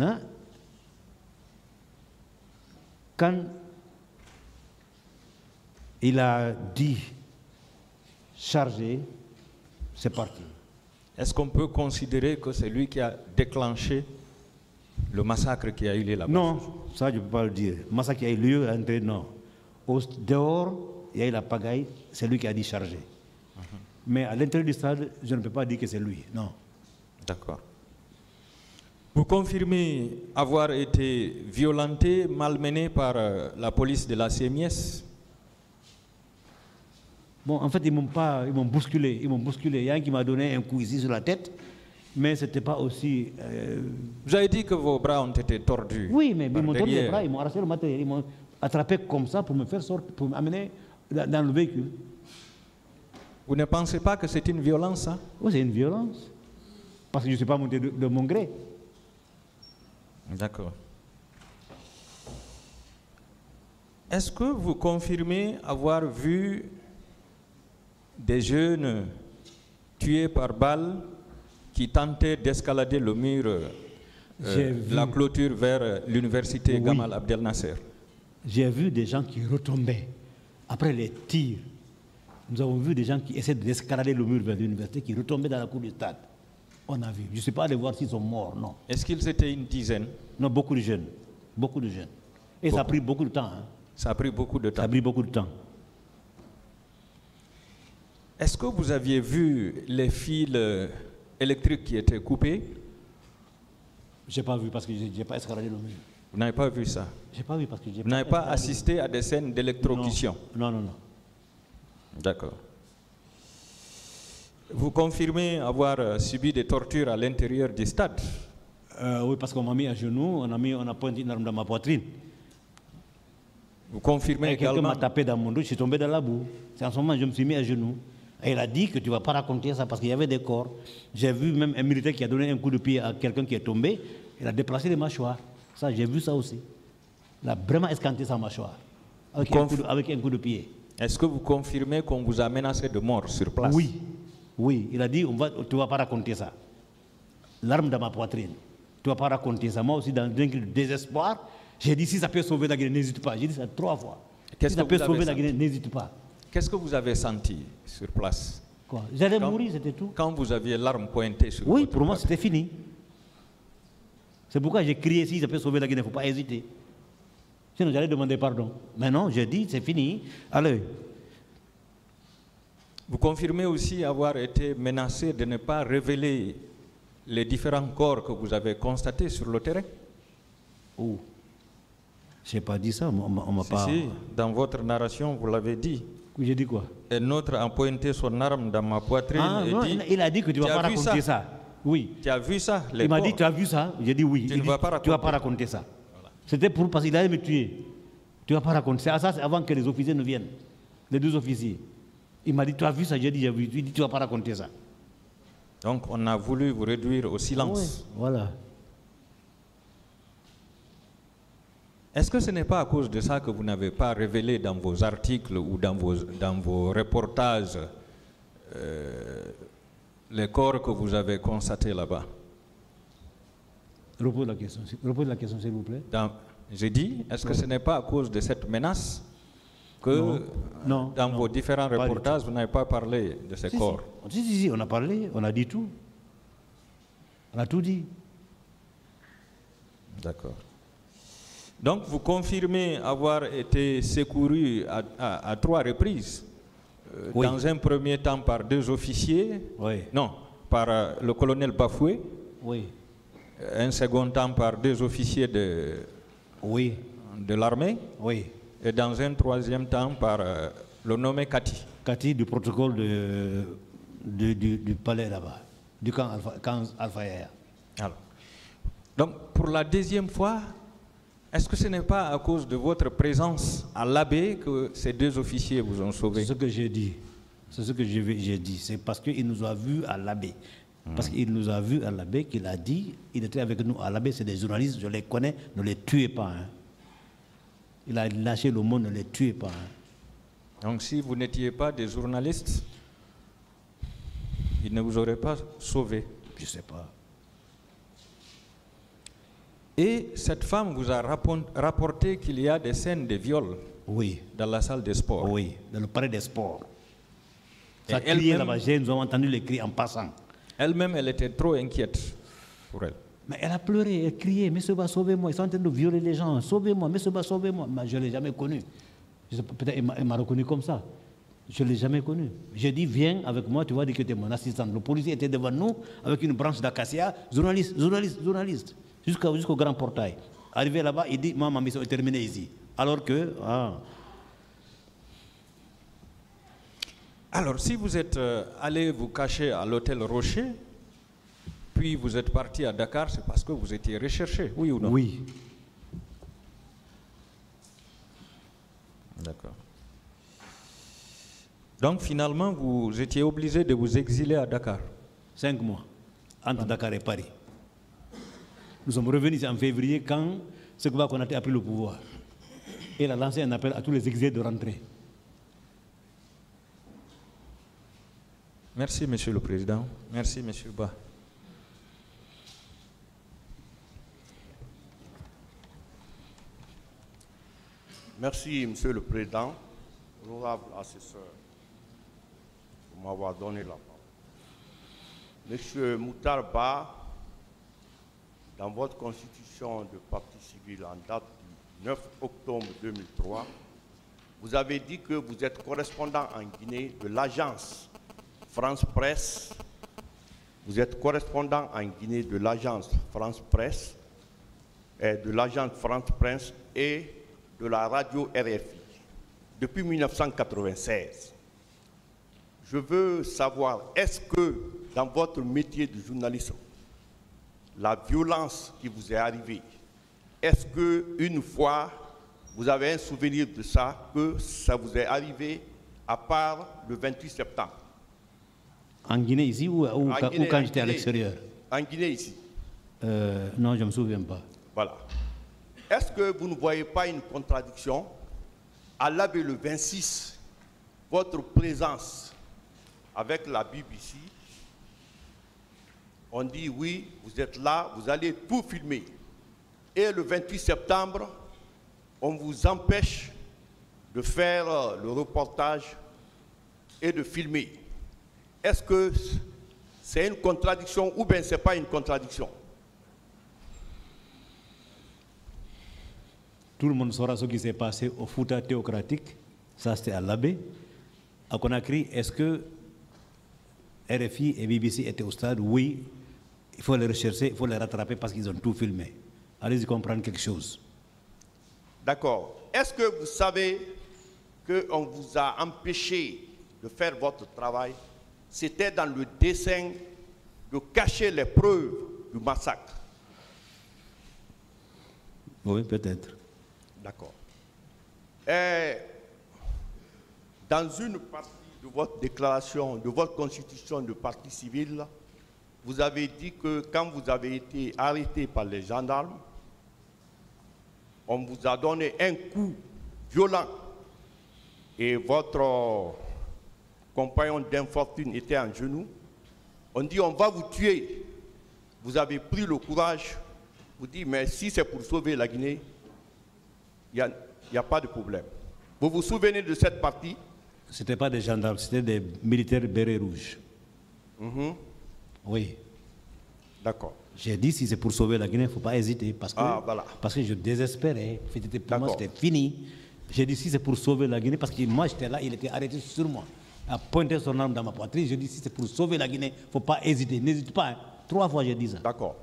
Maintenant, quand il a dit charger, c'est parti. Est-ce qu'on peut considérer que c'est lui qui a déclenché le massacre qui a eu lieu là-bas? Non, ça je ne peux pas le dire. Le massacre qui a eu lieu à l'entrée, non. Dehors, il y a eu la pagaille, c'est lui qui a dit charger. Mais à l'intérieur du stade, je ne peux pas dire que c'est lui, non. D'accord. Vous confirmez avoir été violenté, malmené par la police de la CMS? Bon, en fait, ils m'ont bousculé. Il y a un qui m'a donné un coup ici sur la tête, mais ce n'était pas aussi... Vous avez dit que vos bras ont été tordus. Oui, mais ils m'ont tordu les bras, ils m'ont arraché le matériel, ils m'ont attrapé comme ça pour me faire sortir, pour m'amener dans le véhicule. Vous ne pensez pas que c'est une violence, ça? Oui, c'est une violence. Parce que je ne suis pas monté de mon gré. D'accord. Est-ce que vous confirmez avoir vu des jeunes tués par balle qui tentaient d'escalader le mur de la clôture vers l'université Gamal Abdel Nasser? J'ai vu des gens qui retombaient après les tirs. Nous avons vu des gens qui essaient d'escalader le mur vers l'université, qui retombaient dans la cour du stade. On a vu. Je ne sais pas aller voir s'ils sont morts, non. Est-ce qu'ils étaient une dizaine? Non, beaucoup de jeunes. Beaucoup de jeunes. Et ça a pris beaucoup de temps. Hein. Ça a pris beaucoup de temps. Ça a pris beaucoup de temps. Est-ce que vous aviez vu les fils électriques qui étaient coupés? Je n'ai pas vu parce que je n'ai pas escaladé le mur. Vous n'avez pas vu ça? Je n'ai pas vu parce que vous n'avez pas assisté à des scènes d'électrocution? Non, non, non. D'accord. Vous confirmez avoir subi des tortures à l'intérieur du stade? Oui, parce qu'on m'a mis à genoux, on a pointé une arme dans ma poitrine. Vous confirmez également... Quelqu'un m'a tapé dans mon dos, je suis tombé dans la boue. C'est en ce moment que je me suis mis à genoux. Et il a dit que tu ne vas pas raconter ça parce qu'il y avait des corps. J'ai vu même un militaire qui a donné un coup de pied à quelqu'un qui est tombé. Il a déplacé les mâchoires. Ça, j'ai vu ça aussi. Il a vraiment escanté sa mâchoire avec un coup de pied. Est-ce que vous confirmez qu'on vous a menacé de mort sur place? Oui. Oui, il a dit, tu ne vas pas raconter ça. L'arme dans ma poitrine. Tu ne vas pas raconter ça. Moi aussi, dans un désespoir, j'ai dit, si ça peut sauver la Guinée, n'hésite pas. J'ai dit ça 3 fois. Si ça peut sauver la Guinée, n'hésite pas. Qu'est-ce que vous avez senti sur place? Quoi? J'allais mourir, c'était tout. Quand vous aviez l'arme pointée sur Oui, pour moi, c'était fini. C'est pourquoi j'ai crié, si ça peut sauver la Guinée, il ne faut pas hésiter. Sinon, j'allais demander pardon. Mais non, j'ai dit, c'est fini. Allez. Vous confirmez aussi avoir été menacé de ne pas révéler les différents corps que vous avez constatés sur le terrain? Oh, je n'ai pas dit ça, on m'a pas... Si, dans votre narration, vous l'avez dit. J'ai dit quoi? Un autre a pointé son arme dans ma poitrine et non, dit... Il a dit que tu ne vas pas raconter ça. Oui. Tu as vu ça? Il m'a dit, tu as vu ça? J'ai dit oui. Tu ne vas pas raconter. Tu vas pas raconter ça. Voilà. C'était parce qu'il allait me tuer. Tu ne vas pas raconter ça. Ça, c'est avant que les officiers ne viennent. Les 2 officiers. Il m'a dit, tu as vu ça? J'ai dit, j'ai vu. Il dit, tu ne vas pas raconter ça. Donc, on a voulu vous réduire au silence. Oui, voilà. Est-ce que ce n'est pas à cause de ça que vous n'avez pas révélé dans vos articles ou dans vos reportages les corps que vous avez constatés là-bas? Repose la question, s'il vous plaît. J'ai dit, est-ce que ce n'est pas à cause de cette menace que non, dans vos différents reportages, vous n'avez pas parlé de ces corps? Si, on a parlé, on a dit tout. On a tout dit. D'accord. Donc, vous confirmez avoir été secouru à 3 reprises. Oui. Dans un premier temps par 2 officiers. Oui. Non, par le colonel Bafoué. Oui. Un second temps par 2 officiers de l'armée. Oui. Et dans un troisième temps par le nommé Kati. Kati du protocole du palais là-bas, du camp Alpha Yaya. Alors, donc, pour la 2e fois, est-ce que ce n'est pas à cause de votre présence à l'Abbé que ces 2 officiers vous ont sauvé? C'est ce que j'ai dit. C'est ce que j'ai dit. C'est parce qu'il nous a vus à l'Abbé. Parce qu'il nous a vus à l'Abbé qu'il a dit, il était avec nous à l'Abbé, c'est des journalistes, je les connais, ne les tuez pas. Hein. Il a lâché le mot, ne les tuez pas. Hein. Donc si vous n'étiez pas des journalistes, il ne vous aurait pas sauvé? Je ne sais pas. Et cette femme vous a rapporté qu'il y a des scènes de viol Oui. dans la salle de sport. Oui, dans le palais des sports. Et Ça criait là-bas, nous avons entendu les cris en passant. Elle-même, elle était trop inquiète pour elle. Mais elle a pleuré, elle criait, Monsieur Ba, sauvez-moi, ils sont en train de violer les gens, sauvez-moi, Monsieur Ba, sauvez-moi. Mais je ne l'ai jamais connu. Peut-être elle m'a reconnu comme ça. Je ne l'ai jamais connu. J'ai dit, viens avec moi, tu vas dire que tu es mon assistante. Le policier était devant nous avec une branche d'acacia, journaliste, jusqu'au grand portail. Arrivé là-bas, il dit, ma mission est terminée ici. Alors que... Alors, si vous êtes allé vous cacher à l'hôtel Rocher, puis vous êtes parti à Dakar, c'est parce que vous étiez recherché, oui ou non? Oui. D'accord. Donc finalement, vous étiez obligé de vous exiler à Dakar. 5 mois, entre Dakar et Paris. Nous sommes revenus en février quand Sékou Konaté a pris le pouvoir. Et il a lancé un appel à tous les exilés de rentrer. Merci, Monsieur le Président. Merci, Monsieur Ba. Merci, Monsieur le Président. Honorable assesseur, pour m'avoir donné la parole. Monsieur Moutar Ba, dans votre constitution de parti civil en date du 9 octobre 2003, vous avez dit que vous êtes correspondant en Guinée de l'agence France Presse. Vous êtes correspondant en Guinée de l'agence France Presse, et de l'agence France Presse et de la radio RFI depuis 1996. Je veux savoir, est-ce que dans votre métier de journaliste, la violence qui vous est arrivée, est-ce qu'une fois, vous avez un souvenir de ça, que ça vous est arrivé à part le 28 septembre? En Guinée ici ou quand j'étais à l'extérieur? En Guinée ici. Non, je ne me souviens pas. Voilà. Est-ce que vous ne voyez pas une contradiction à l'abbé le 26, votre présence avec la BBC, on dit oui, vous êtes là, vous allez tout filmer. Et le 28 septembre, on vous empêche de faire le reportage et de filmer. Est-ce que c'est une contradiction ou bien ce n'est pas une contradiction? Tout le monde saura ce qui s'est passé au Fouta théocratique. Ça, c'était à l'abbé. À Conakry, est-ce que RFI et BBC étaient au stade? Oui. Il faut les rechercher, il faut les rattraper parce qu'ils ont tout filmé. Allez-y comprendre quelque chose. D'accord. Est-ce que vous savez qu'on vous a empêché de faire votre travail? C'était dans le dessein de cacher les preuves du massacre. Oui, peut-être. D'accord. Et dans une partie de votre déclaration, de votre constitution de parti civil, vous avez dit que quand vous avez été arrêté par les gendarmes, on vous a donné un coup violent et votre compagnon d'infortune était en genoux. On dit on va vous tuer. Vous avez pris le courage. Vous dites mais si c'est pour sauver la Guinée, il n'y a pas de problème. Vous vous souvenez de cette partie? Ce n'était pas des gendarmes, c'était des militaires bérets rouges. Oui. D'accord. J'ai dit si c'est pour sauver la Guinée, il ne faut pas hésiter. Parce que, voilà. parce que je désespérais. Pour moi, c'était fini. J'ai dit si c'est pour sauver la Guinée, parce que moi j'étais là, il était arrêté sur moi. Il a pointé son arme dans ma poitrine. Je dis si c'est pour sauver la Guinée, il ne faut pas hésiter. N'hésite pas. Hein. 3 fois j'ai dit ça. D'accord.